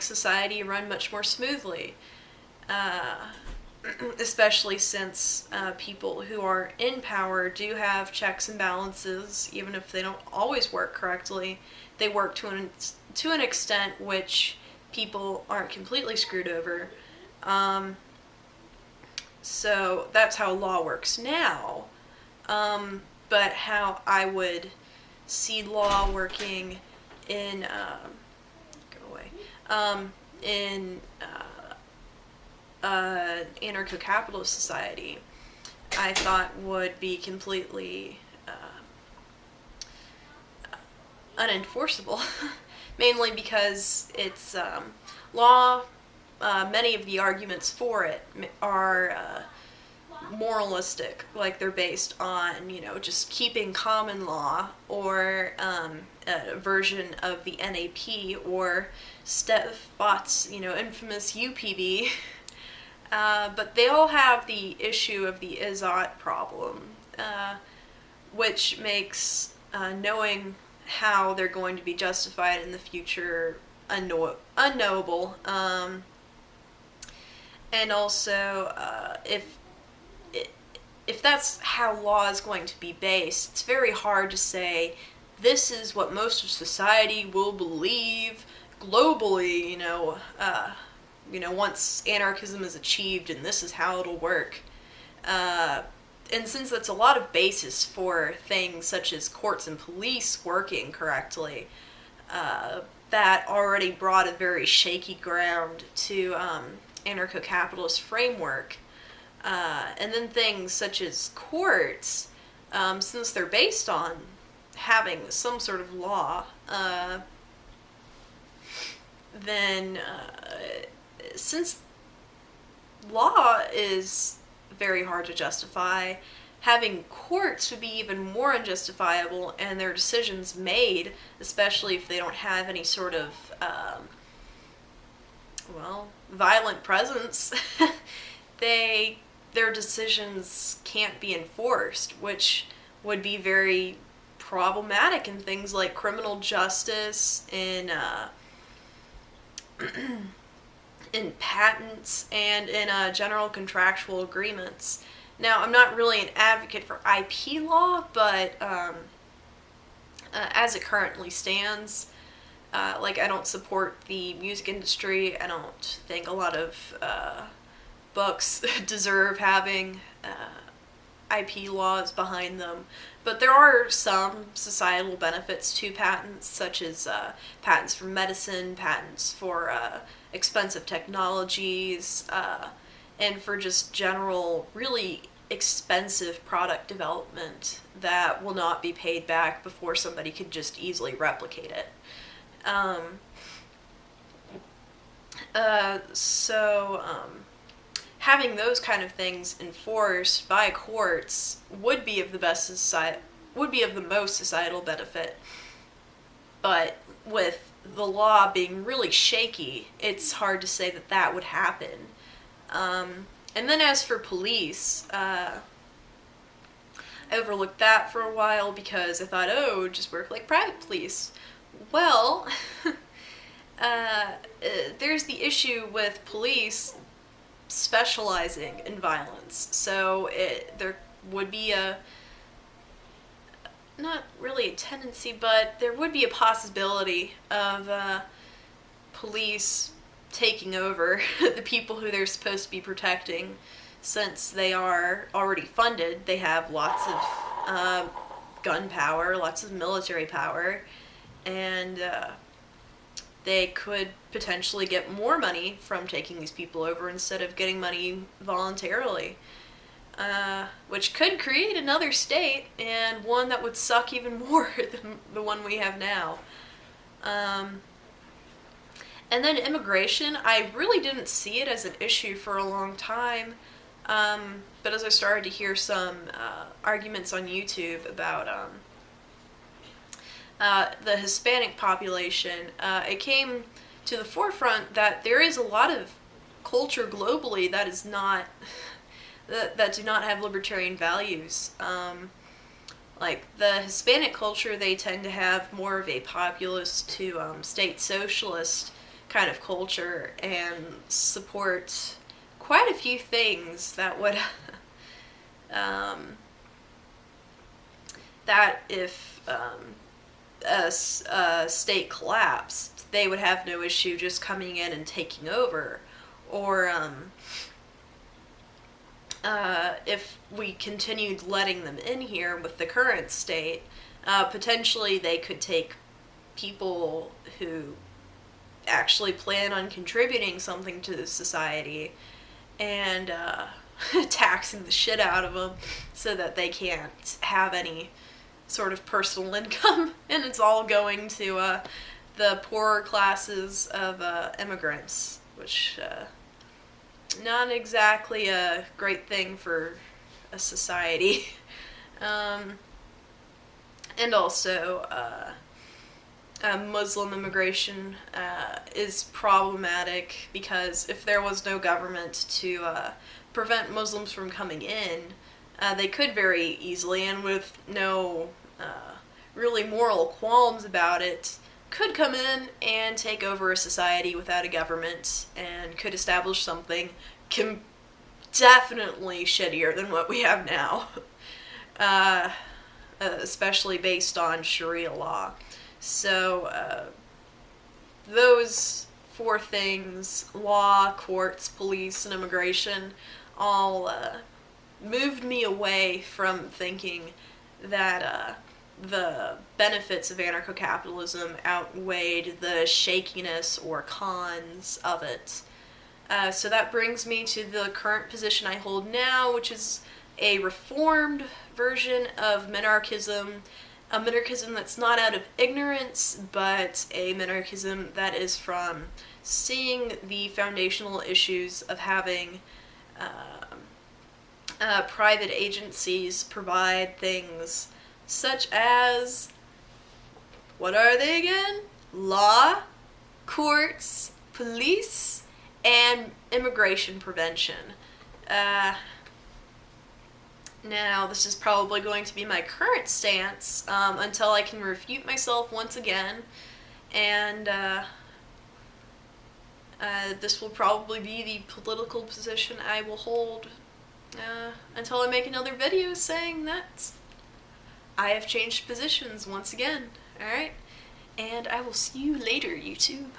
society run much more smoothly. Especially since people who are in power do have checks and balances, even if they don't always work correctly. They work to an extent which people aren't completely screwed over. So that's how law works now. But how I would see law working in in anarcho-capitalist society, I thought would be completely unenforceable. Mainly because it's law. Many of the arguments for it are moralistic, like they're based on, just keeping common law, or a version of the NAP, or Steph Bott's, infamous UPB. But they all have the issue of the Izzat problem, which makes knowing how they're going to be justified in the future unknowable. And also, if that's how law is going to be based, it's very hard to say this is what most of society will believe globally. Once anarchism is achieved, and this is how it'll work. And since that's a lot of basis for things such as courts and police working correctly, that already brought a very shaky ground to anarcho-capitalist framework. And then things such as courts, since they're based on having some sort of law, then since law is very hard to justify, having courts would be even more unjustifiable, and their decisions made, especially if they don't have any sort of violent presence, their decisions can't be enforced, which would be very problematic in things like criminal justice, in in patents, and in general contractual agreements. Now, I'm not really an advocate for IP law, but as it currently stands, I don't support the music industry. I don't think a lot of books deserve having IP laws behind them. But there are some societal benefits to patents, such as patents for medicine, patents for expensive technologies, and for just general, really expensive product development that will not be paid back before somebody could just easily replicate it. Having those kind of things enforced by courts would be of the most societal benefit. But with the law being really shaky, it's hard to say that would happen. And then as for police, I overlooked that for a while because I thought, just work like private police. Well, there's the issue with police specializing in violence. So there would be not really a tendency, but there would be a possibility of police taking over the people who they're supposed to be protecting, since they are already funded. They have lots of gun power, lots of military power, and they could potentially get more money from taking these people over instead of getting money voluntarily, which could create another state, and one that would suck even more than the one we have now. And then immigration, I really didn't see it as an issue for a long time, but as I started to hear some arguments on YouTube about the Hispanic population, it came to the forefront that there is a lot of culture globally that is not that do not have libertarian values. Like the Hispanic culture, they tend to have more of a populist to state socialist kind of culture and support quite a few things that would that if a state collapsed, they would have no issue just coming in and taking over. Or if we continued letting them in here with the current state, potentially they could take people who actually plan on contributing something to the society and taxing the shit out of them so that they can't have any sort of personal income, and it's all going to the poorer classes of immigrants, which not exactly a great thing for a society. And also Muslim immigration is problematic because if there was no government to prevent Muslims from coming in, they could very easily, and with no really moral qualms about it, could come in and take over a society without a government and could establish something definitely shittier than what we have now, especially based on Sharia law. So those four things, law, courts, police, and immigration, all moved me away from thinking that the benefits of anarcho-capitalism outweighed the shakiness or cons of it. So that brings me to the current position I hold now, which is a reformed version of Minarchism, a Minarchism that's not out of ignorance, but a Minarchism that is from seeing the foundational issues of having private agencies provide things such as, what are they again? Law, courts, police, and immigration prevention. Now, this is probably going to be my current stance until I can refute myself once again, and this will probably be the political position I will hold until I make another video saying that I have changed positions once again. Alright? And I will see you later, YouTube.